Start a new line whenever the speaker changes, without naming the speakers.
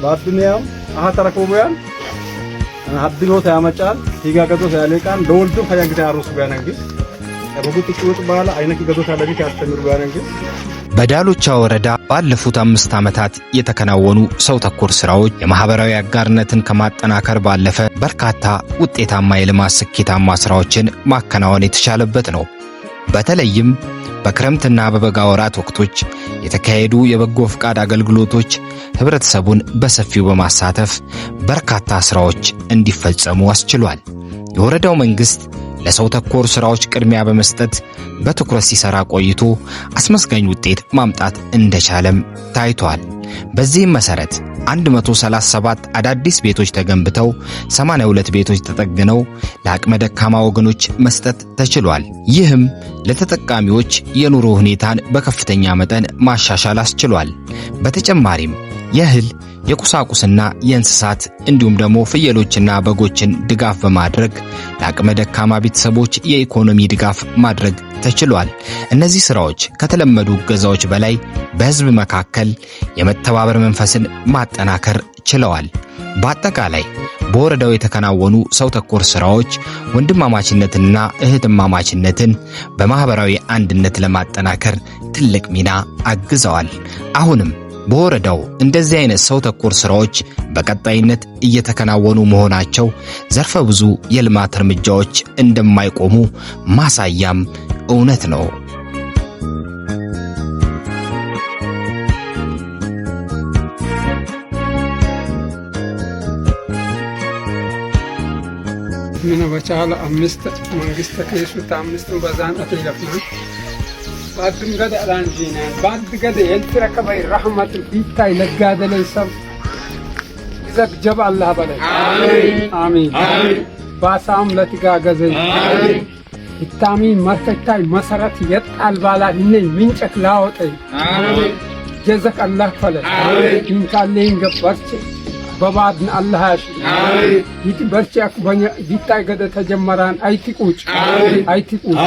በአዱንያው አሃተረከቡያን አብዶት ያመጫል ይጋገዶ ያለቃን ለወልዱ ፈያግታ አሩስ ጋነንግስ በጉት ቁጥ ባላ አይነክ ገዶ ታለቢት ያስተምሩ ጋነንግስ
በዳሎቻ ወረዳ ባለፉት 5 ዓመታት የተከናወኑ ሰው ተኮር ስራዎች የማህበራዊ አጋርነትን ከማጠናከር ባለፈ በርካታ ውጤታማ የልማት ስኬታማ ስራዎችን ማከናወን የተቻለበት ነው። በተለይም በክረምትና በበጋ ወራት ወቅቶች የተካሄዱ የበጎ ፍቃድ አገልግሎቶች ህብረተሰቡን በሰፊው በማሳተፍ በርካታ ስራዎች እንዲፈጸሙ አስችሏል። የወረዳው መንግስት ለሰው ተኮር ስራዎች ቅድሚያ በመስጠት በትኩረት ሲሰራ ቆይቶ አስመስጋኝ ውጤት ማምጣት እንደቻለም ታይቷል። በዚህም መሰረት 137 አዳዲስ ቤቶች ተገንብተው 82 ቤቶች ተጠግነው ለአቅመ ደካማ ወገኖች መስጠት ተችሏል። ይህም ለተጠቃሚዎች የኑሮ ሁኔታን በከፍተኛ መጠን ማሻሻል አስችሏል። በተጨማሪም የእህል የቁሳቁስና የእንስሳት እንዲሁም ደግሞ ፍየሎችና በጎችን ድጋፍ በማድረግ ለአቅመ ደካማ ቤተሰቦች የኢኮኖሚ ድጋፍ ማድረግ ተችሏል። እነዚህ ስራዎች ከተለመዱ እገዛዎች በላይ በህዝብ መካከል የመተባበር መንፈስን ማጠናከር ችለዋል። በአጠቃላይ በወረዳው የተከናወኑ ሰው ተኮር ስራዎች ወንድማማችነትና እህትማማችነትን በማህበራዊ አንድነት ለማጠናከር ትልቅ ሚና አግዘዋል። አሁንም በወረዳው እንደዚህ አይነት ሰው ተኮር ስራዎች በቀጣይነት እየተከናወኑ መሆናቸው ዘርፈ ብዙ የልማት እርምጃዎች እንደማይቆሙ ማሳያም እውነት ነው።
ምን በቻለ 5 መንግስት ከየሱት 5 በዛን አተይላፊ ባድም ገደ አላንጂና ባድ ገደ የልትረከበይ ረህመት ቢታይ ለጋደለይ ሰብ ይዘክ ጀብ አላህ በላይ አሚን አሚን ባሳም ለትጋገዘይ አሚን ኢታሚ መርከታይ መሰረት የጣል ባላ ነኝ ምንጨክ ላወጠይ አሚን ጀዘክ አላህ ፈለ አሚን ኢንካሌን ገባርች በባድን አላህ ያሽ አሚን ይት በርቻክ በኛ ቢታይ ገደ ተጀመራን አይትቁጭ አሚን አይትቁጭ